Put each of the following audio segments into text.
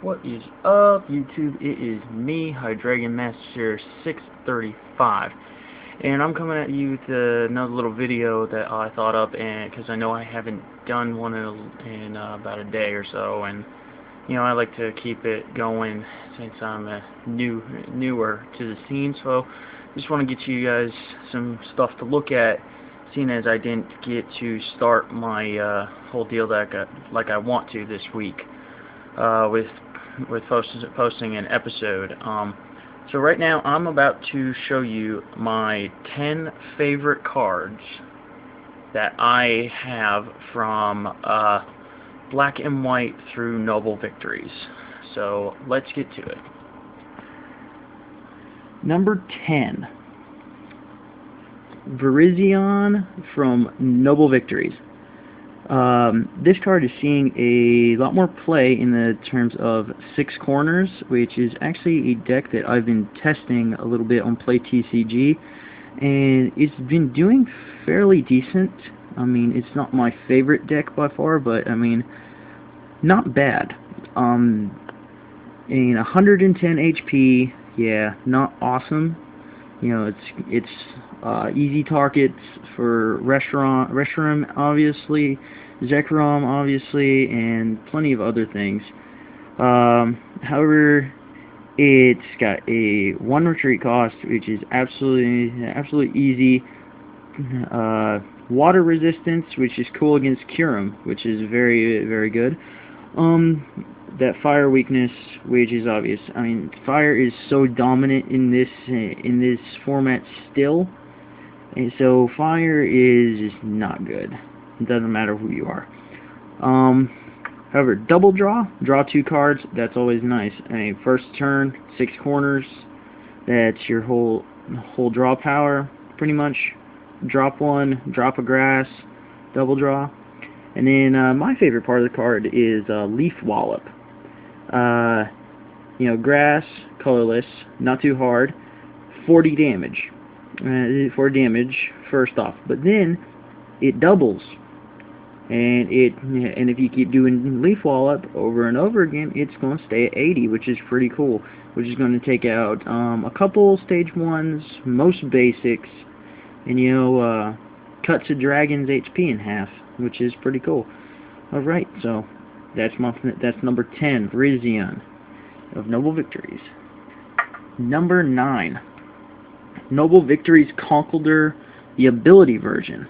What is up, YouTube? It is me, Hydreigon Master 635, and I'm coming at you with another little video that I thought up, and because I know I haven't done one in about a day or so, and I like to keep it going since I'm newer to the scene. So just want to get you guys some stuff to look at, seeing as I didn't get to start my whole deal like I want to this week with posting an episode. So right now I'm about to show you my 10 favorite cards that I have from Black and White through Noble Victories. So let's get to it. Number 10, Virizion from Noble Victories. This card is seeing a lot more play in the terms of 6 corners, which is actually a deck that I've been testing a little bit on Play TCG, and it's been doing fairly decent. I mean, it's not my favorite deck by far, but I mean, not bad. In 110 HP, yeah, not awesome. It's easy targets for Reshiram, obviously, Zekrom, obviously, and plenty of other things. However, it's got a 1 retreat cost, which is absolutely easy. Water resistance, which is cool against Kyurem, which is very good. That fire weakness, which is obvious. I mean, fire is so dominant in this format still, and so fire is just not good. It doesn't matter who you are. However, double draw 2 cards. That's always nice. I mean, first turn, 6 corners. That's your whole draw power, pretty much. Drop 1, drop a grass, double draw. And then my favorite part of the card is Leaf Wallop. Grass, colorless, not too hard, 40 damage. 40 damage first off, but then it doubles, and if you keep doing Leaf Wallop over and over again, it's going to stay at 80, which is pretty cool. Which is going to take out a couple stage 1s, most basics, and cuts a dragon's HP in half, which is pretty cool. Alright, so that's number 10, Virizion of Noble Victories. Number 9, Noble Victories Conkeldurr, the ability version.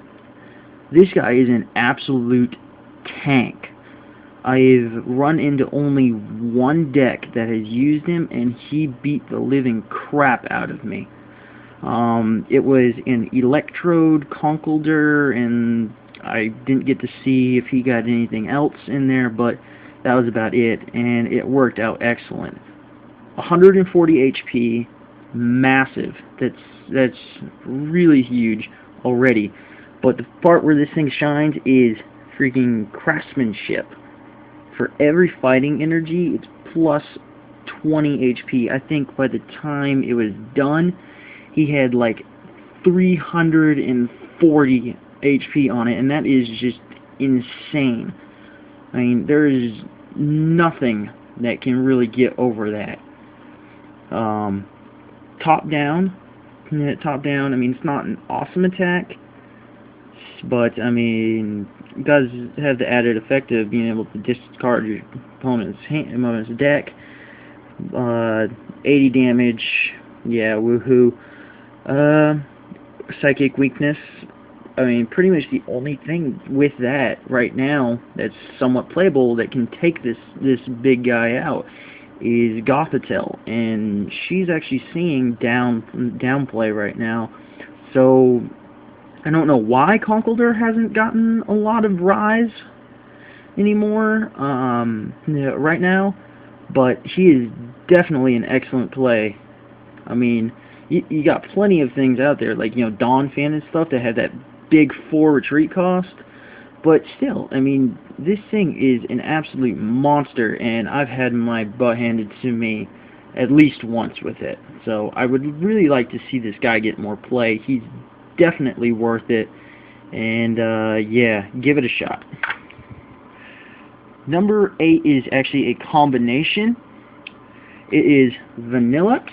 This guy is an absolute tank. I've run into only one deck that has used him, and he beat the living crap out of me. It was an Electrode Conkeldurr, and I didn't get to see if he got anything else in there, but that was about it, and it worked out excellent. 140 HP, massive. That's really huge already. But the part where this thing shines is freaking craftsmanship. For every fighting energy, it's plus 20 HP. I think by the time it was done, he had like 340 HP on it, and that is just insane. I mean, there is nothing that can really get over that. Top down, I mean, it's not an awesome attack, but I mean, it does have the added effect of being able to discard your opponent's deck. 80 damage, yeah, woohoo. Psychic weakness. I mean, pretty much the only thing with that right now that's somewhat playable that can take this big guy out is Gothitelle, and she's actually seeing downplay right now. So I don't know why Conkeldurr hasn't gotten a lot of rise anymore right now, but she is definitely an excellent play. I mean, you got plenty of things out there, like, Dawn Fan and stuff that have that big 4 retreat cost, but still, I mean, this thing is an absolute monster, and I've had my butt handed to me at least once with it. So I would really like to see this guy get more play. He's definitely worth it, and yeah, give it a shot. Number 8 is actually a combination. It is Vanillux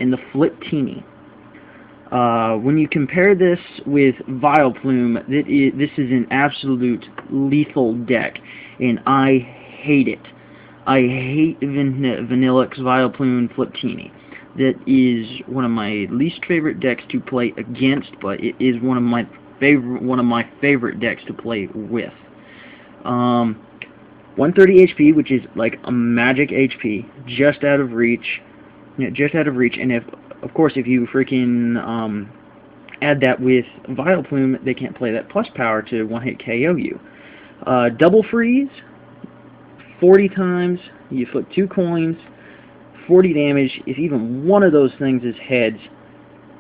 and the Fliptini. When you compare this with Vileplume, this is an absolute lethal deck, and I hate it. I hate Vanillux, Vileplume, Fliptini. That is one of my least favorite decks to play against, but it is one of my favorite decks to play with. 130 HP, which is like a magic HP, just out of reach. Just out of reach, and of course, if you freaking add that with Vileplume, they can't play that plus power to one-hit KO you. Double freeze, 40 times, you flip 2 coins, 40 damage. If even one of those things is heads,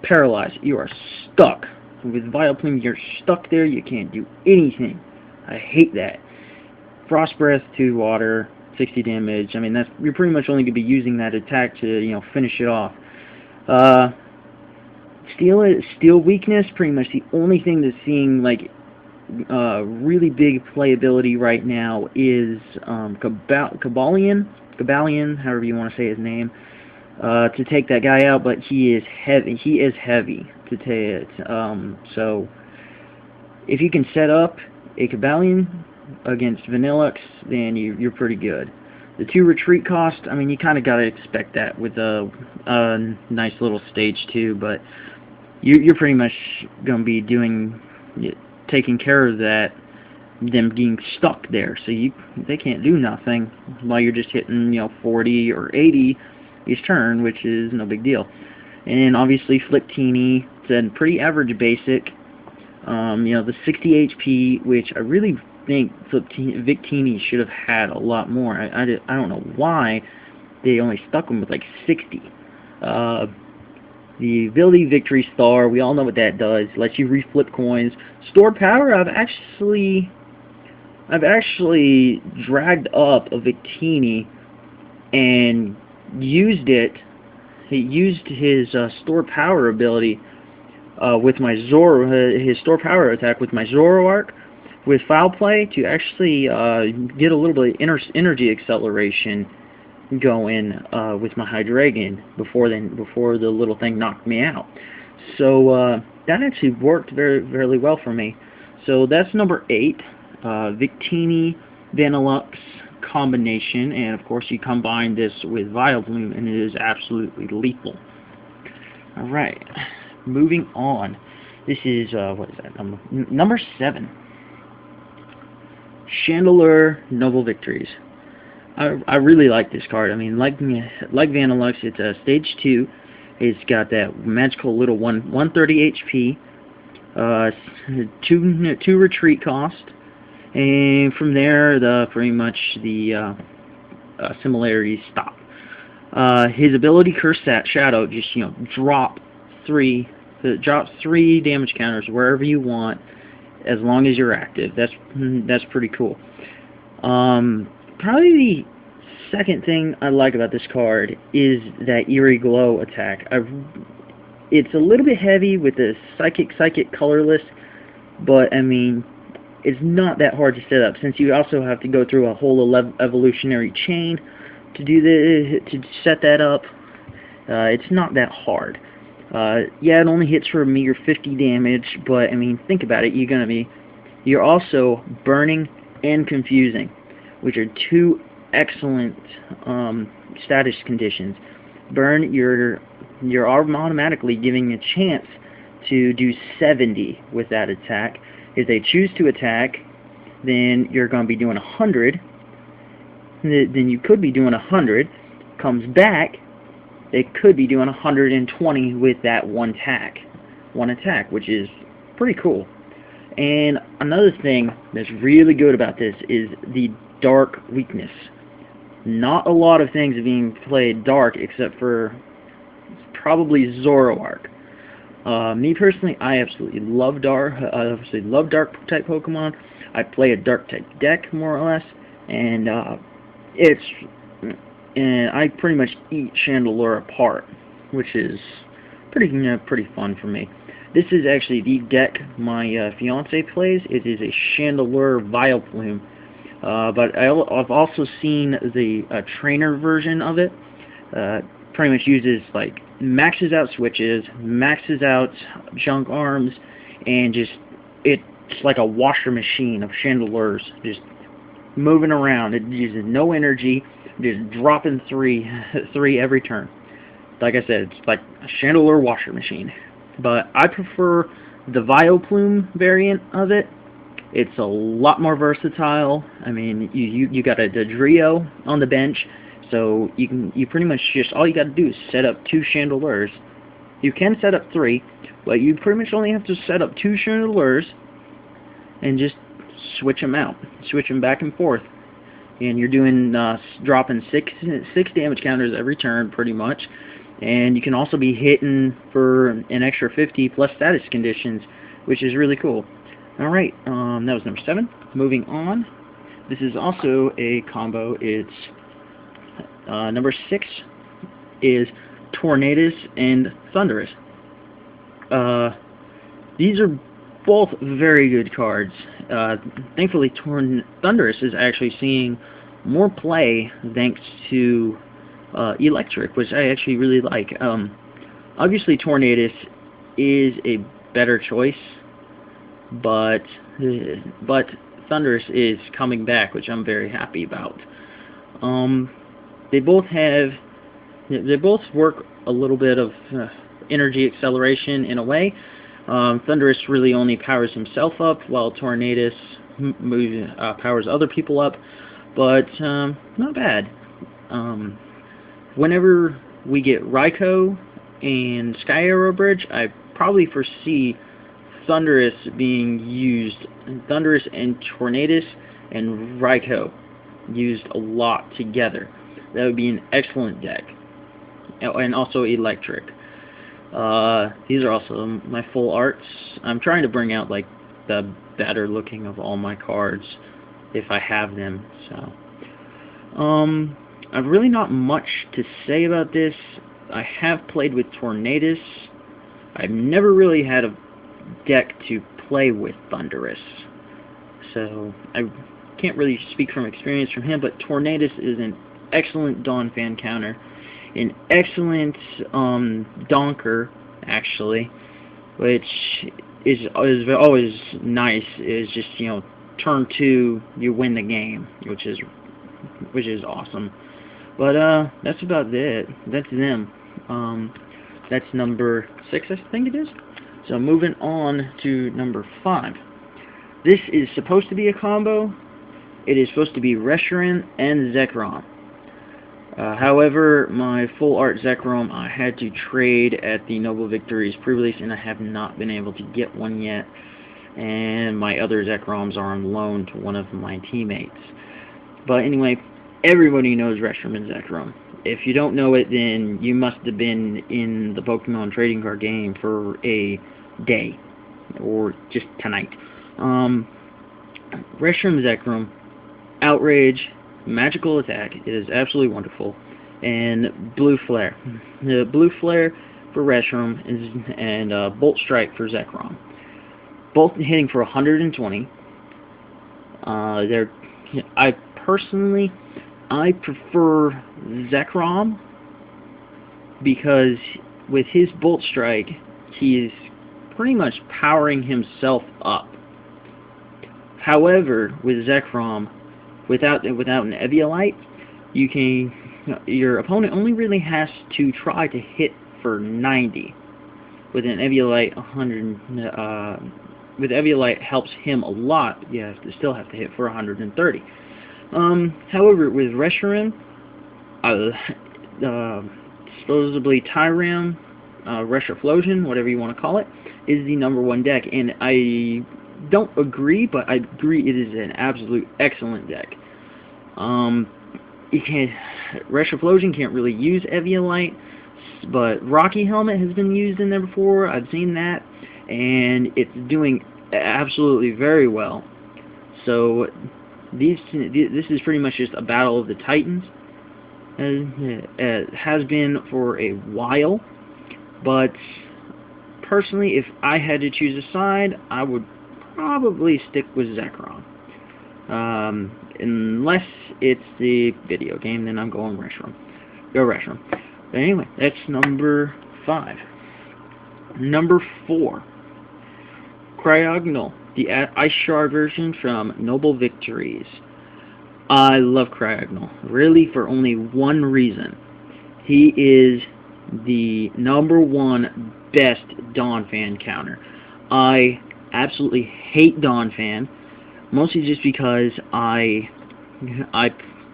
paralyzed. You are stuck. With Vileplume, you're stuck there, you can't do anything. I hate that. Frost Breath, 2 water, 60 damage. I mean, you're pretty much only going to be using that attack to, finish it off. Steel weakness, pretty much the only thing that's seeing like really big playability right now is Cabalian, however you want to say his name, to take that guy out. But he is heavy. He is heavy to take it. So if you can set up a Cabalian against Vanillux, then you're pretty good. The 2 retreat cost, I mean, you kind of got to expect that with a nice little stage 2, but you're pretty much going to be taking care of that, them being stuck there, so they can't do nothing while you're just hitting 40 or 80 each turn, which is no big deal. And obviously Fliptini, it's a pretty average basic, the 60 HP, which I really think Victini should have had a lot more. I don't know why they only stuck him with like 60. The ability Victory Star, we all know what that does. Lets you reflip coins. Store power, I've actually dragged up a Victini and used it. He used his store power ability with my his store power attack with my Zoroark with Foul Play to actually get a little bit of energy acceleration going with my Hydreigon before the little thing knocked me out. So that actually worked very, very well for me. So that's number 8, Victini Vanillux combination, and of course you combine this with Vileplume and it is absolutely lethal. Alright, moving on. This is, what is that, number 7. Chandelure Noble Victories. I really like this card. I mean, like Vanillux, it's a stage 2. It's got that magical little 130 HP, 2 retreat cost, and from there, pretty much the similarities stop. His ability, Curse Shadow, just drops 3 damage counters wherever you want, as long as you're active. That's pretty cool. Probably the second thing I like about this card is that Eerie Glow attack. It's a little bit heavy with the Psychic colorless, but I mean, it's not that hard to set up, since you also have to go through a whole evolutionary chain to set that up. It's not that hard. Yeah, it only hits for a meager 50 damage, but I mean, think about it. You're also burning and confusing, which are 2 excellent status conditions. Burn, you're automatically giving a chance to do 70 with that attack. If they choose to attack, then you're going to be doing 100. Then you could be doing 100. Comes back, they could be doing 120 with that one attack, which is pretty cool. And another thing that's really good about this is the dark weakness. Not a lot of things are being played dark except for probably Zoroark. Me personally, I absolutely love dark. I obviously love dark type Pokemon. I play a dark type deck more or less, and I pretty much eat Chandelure apart, which is pretty fun for me. This is actually the deck my fiance plays. It is a Chandelure Vileplume. But I've also seen the trainer version of it. Pretty much uses, like, maxes out switches, maxes out junk arms, and it's like a washer machine of Chandelures, just moving around. It uses no energy, just dropping three every turn. Like I said, it's like a Chandelure washer machine. But I prefer the Vileplume variant of it. It's a lot more versatile. I mean, you got a Dodrio on the bench, so you pretty much just, all you got to do is set up 2 Chandelures. You can set up 3, but you pretty much only have to set up 2 Chandelures and just switch them out, switch them back and forth, and you're doing dropping six damage counters every turn pretty much. And you can also be hitting for an extra 50 plus status conditions, which is really cool. Alright, that was number 7. Moving on, this is also a combo. It's number 6 is Tornadus and Thundurus. These are both very good cards. Thankfully, Thundurus is actually seeing more play thanks to Electric, which I actually really like. Obviously, Tornadus is a better choice, but Thundurus is coming back, which I'm very happy about. They both work a little bit of energy acceleration in a way. Thundurus really only powers himself up, while Tornadus powers other people up, but not bad. Whenever we get Raikou and Sky Arrow Bridge, I probably foresee Thundurus being used, Thundurus and Tornadus and Raikou used a lot together. That would be an excellent deck. And also Electric. These are also my full arts. I'm trying to bring out, like, the better looking of all my cards if I have them. So I've really not much to say about this. I have played with Tornadus. I've never really had a deck to play with Thundurus, so I can't really speak from experience from him, but Tornadus is an excellent Dawn Fan counter, an excellent Donker, actually, which is always nice. Is just, you know, turn 2, you win the game, which is awesome. But that's about it. That's them. That's number 6, I think it is. So moving on to number 5. This is supposed to be a combo. It is supposed to be Reshiram and Zekrom. However, my full art Zekrom I had to trade at the Noble Victories pre-release, and I have not been able to get one yet. And my other Zekroms are on loan to one of my teammates. But anyway, everybody knows Reshiram and Zekrom. If you don't know it, then you must have been in the Pokemon trading card game for a day, or just tonight. Reshiram Zekrom, Outrage, magical attack, it is absolutely wonderful, and Blue Flare. The Blue Flare for Reshiram and Bolt Strike for Zekrom. Both hitting for 120. I prefer Zekrom because with his Bolt Strike, he is pretty much powering himself up. However, with Zekrom, without an Eviolite, your opponent only really has to try to hit for 90. With an Eviolite, 100. With Eviolite helps him a lot. You still have to hit for 130. However, with Reshiram, supposedly Tyram, Reshiram, whatever you want to call it, is the #1 deck, and I don't agree, but I agree it is an absolute excellent deck. Reshiram can't really use Eviolite, but Rocky Helmet has been used in there before. I've seen that, and it's doing absolutely very well. So this is pretty much just a battle of the Titans. It has been for a while, but personally, if I had to choose a side, I would probably stick with Zekrom. Unless it's the video game, then I'm going Reshiram. Go Reshiram. But anyway, that's number 5. Number 4. Cryogonal, the Ice Shard version from Noble Victories. I love Cryogonal, really for only one reason. He is the #1 best Donphan counter. I absolutely hate Donphan, mostly just because I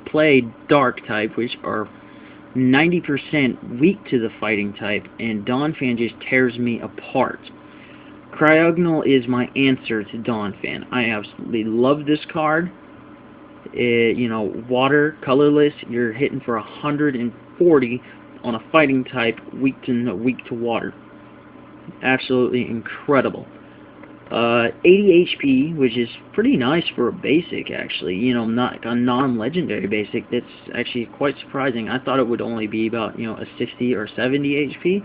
play Dark type, which are 90% weak to the fighting type, and Donphan just tears me apart. Cryogonal is my answer to Donphan. I absolutely love this card. You know, water, colorless, you're hitting for 140 on a fighting type, weak to water. Absolutely incredible. 80 HP, which is pretty nice for a basic, actually. You know, not a non-legendary basic. That's actually quite surprising. I thought it would only be about, you know, a 60 or 70 HP,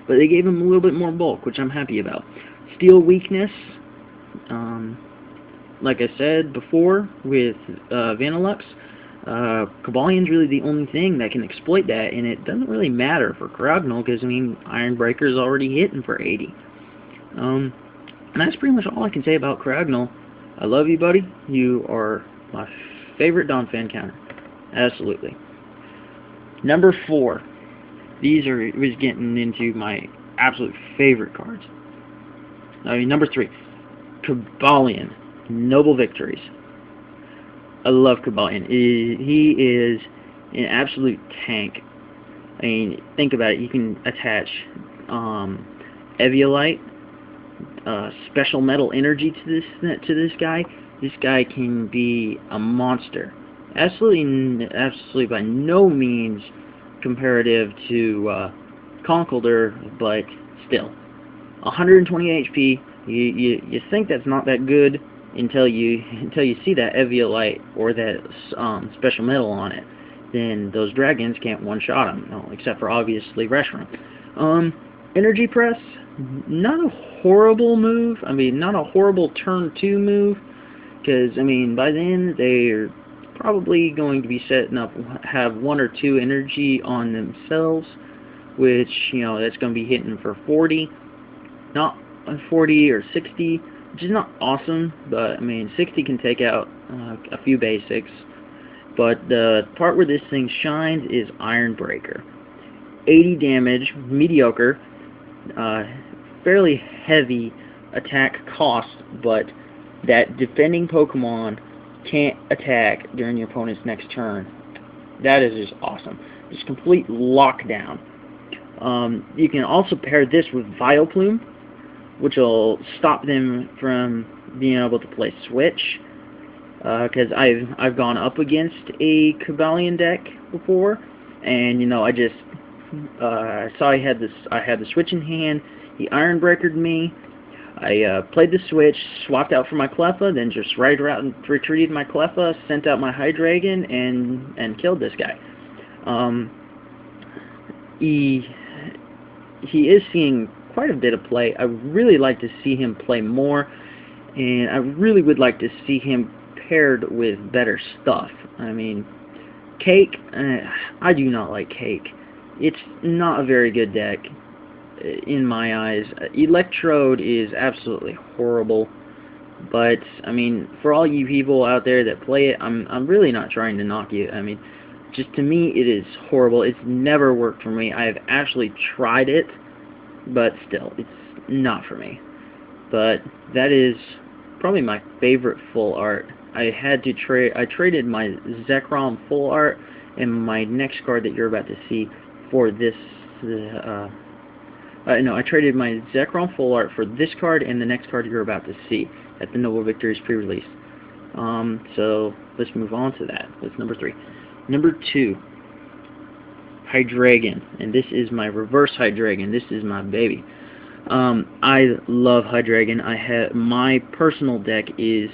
but they gave him a little bit more bulk, which I'm happy about. Steel weakness, like I said before with Vanillux, Cabalian's really the only thing that can exploit that, and it doesn't really matter for Cryogonal because, I mean, Iron Breaker's already hitting for 80. And that's pretty much all I can say about Cryogonal. I love you, buddy. You are my favorite Donphan counter. Absolutely. Number 4. These was getting into my absolute favorite cards. Number 3. Cabalian, Noble Victories. I love Cabalian. He is an absolute tank. I mean, think about it. You can attach Eviolite, special metal energy to this guy. This guy can be a monster. Absolutely by no means comparative to Conkeldurr, but still. 120 HP. You think that's not that good until you see that Eviolite or that special metal on it. Then those dragons can't one-shot him, no, except for obviously Reshiram. Energy Press, not a horrible move. I mean, not a horrible turn 2 move, because I mean by then they're probably going to be setting up, have 1 or 2 energy on themselves, which, you know, that's going to be hitting for 40, not 40 or 60, which is not awesome, but I mean 60 can take out a few basics. But the part where this thing shines is Iron Breaker. 80 damage, mediocre, fairly heavy attack cost, but that defending Pokemon can't attack during your opponent's next turn. That is just awesome. Just complete lockdown. You can also pair this with Vileplume, which will stop them from being able to play Switch. Because I've gone up against a Cabalian deck before, and you know I just saw I had the Switch in hand. He Iron Breakered me. I played the Switch, swapped out for my Cleffa, then just right around retreated my Cleffa, sent out my Hydreigon, and killed this guy. He is seeing quite a bit of play. I really like to see him play more, and I really would like to see him paired with better stuff. I mean, Cake, I do not like Cake. It's not a very good deck in my eyes. Electrode is absolutely horrible, but I mean, for all you people out there that play it, I'm really not trying to knock you. I mean, just to me, it is horrible. It's never worked for me. I have actually tried it, but still, it's not for me. But that is probably my favorite full art. I traded my Zekrom full art and my next card that you're about to see for this. No, I traded my Zekrom full art for this card and the next card you're about to see at the Noble Victories pre-release. So let's move on to that. That's number 3. Number 2, Hydreigon, and this is my reverse Hydreigon. This is my baby. I love Hydreigon. My personal deck is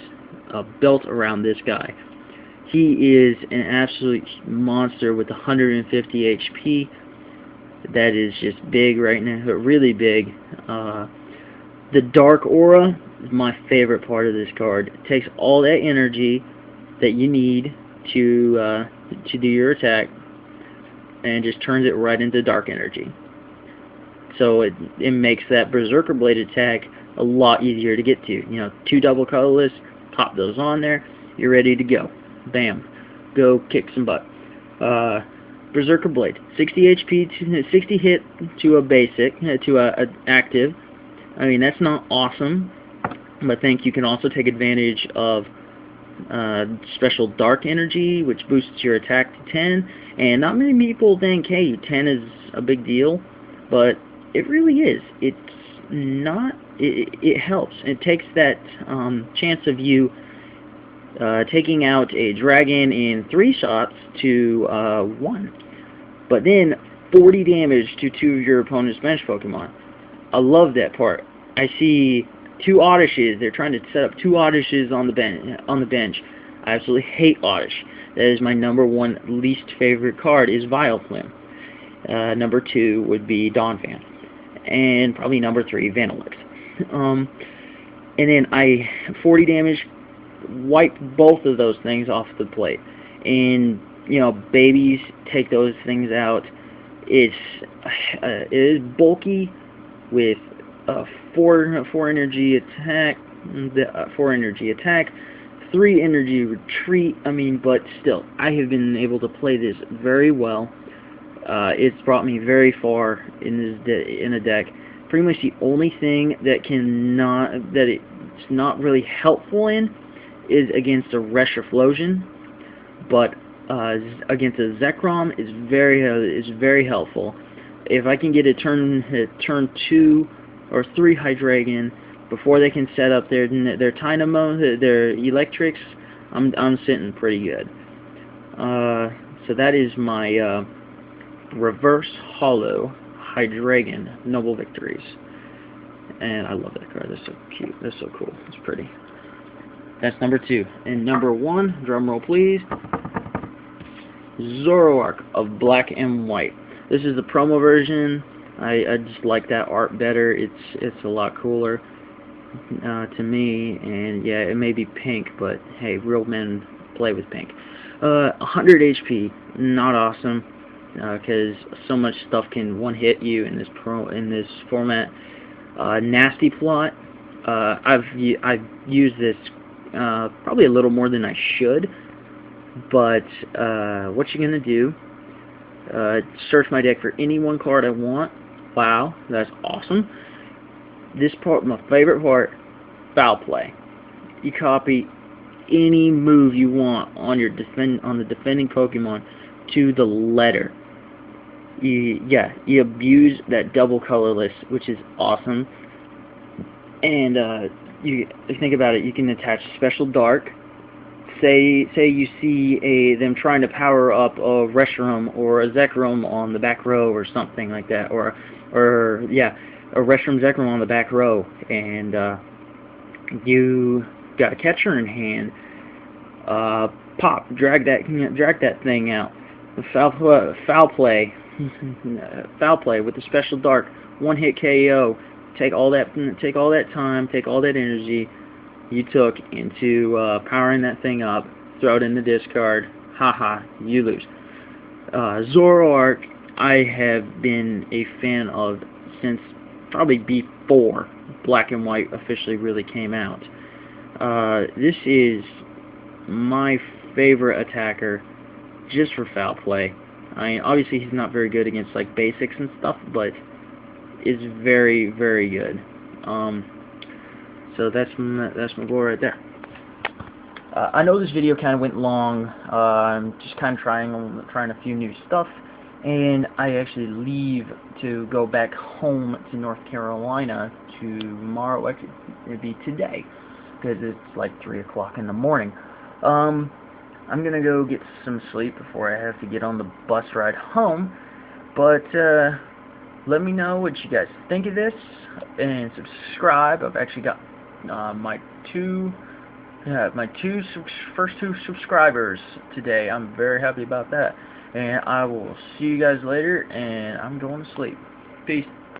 built around this guy. He is an absolute monster with 150 HP. That is just big right now, really big. The Dark Aura is my favorite part of this card. It takes all that energy, that you need to do your attack, and just turns it right into dark energy. So it makes that Berserker Blade attack a lot easier to get to. You know, 2 double colorless, pop those on there, you're ready to go. Bam. Go kick some butt. Berserker Blade, 60 HP, 60 hit to a basic, to a active. I mean, that's not awesome, but I think you can also take advantage of special dark energy, which boosts your attack to 10, and not many people think, hey, 10 is a big deal, but it really is. It's not, it helps. It takes that chance of you taking out a dragon in 3 shots to 1. But then 40 damage to 2 of your opponent's bench Pokemon. I love that part. I see 2 Oddishes. They're trying to set up 2 Oddishes on the bench. I absolutely hate Oddish. That is my #1 least favorite card, is Vileplume. Number 2 would be Donphan. And probably number 3, Vanillix. And then 40 damage, wipe both of those things off the plate. And, you know, babies, take those things out. It is bulky with 4 energy attack, 4 energy attack, 3 energy retreat. I mean, but still, I have been able to play this very well. It's brought me very far in a deck. Pretty much the only thing that it's not really helpful in is against a Reshifusion, but against a Zekrom is very helpful. If I can get a turn 2 or 3 Hydreigon before they can set up their Dynamo, their Electrics, I'm sitting pretty good. So that is my Reverse Hollow Hydreigon Noble Victories, and I love that card. That's so cute. That's so cool. It's pretty. That's number 2. And number 1, drum roll please, Zoroark of Black and White. This is the promo version. I just like that art better. It's a lot cooler to me, and yeah, it may be pink, but hey, real men play with pink. 100 HP, not awesome, because so much stuff can one-hit you in this format. Nasty Plot. I've used this probably a little more than I should, but what you're gonna do? Search my deck for any one card I want. Wow, that's awesome. This part, my favorite part, Foul Play. You copy any move you want on the defending Pokemon to the letter. You abuse that double colorless, which is awesome. And you think about it, you can attach Special Dark. Say you see them trying to power up a Reshiram or a Zekrom on the back row or something like that, or a Reshiram Zekrom on the back row, and you got a catcher in hand. Drag that thing out. Foul play with the Special Dark, 1-hit KO. Take all that time, take all that energy you took into powering that thing up, throw it in the discard. Haha, you lose. Zoroark, I have been a fan of since probably before Black and White officially really came out. This is my favorite attacker just for Foul Play. I mean, obviously he's not very good against like basics and stuff, but is very, very good. So that's my boy right there. I know this video kind of went long. I'm just kind of trying a few new stuff, and I actually leave to go back home to North Carolina tomorrow. Actually, it'd be today, because it's like 3 o'clock in the morning. I'm gonna go get some sleep before I have to get on the bus ride home. But let me know what you guys think of this, and subscribe. I've actually got my first two subscribers today. I'm very happy about that, and I will see you guys later, and I'm going to sleep. Peace.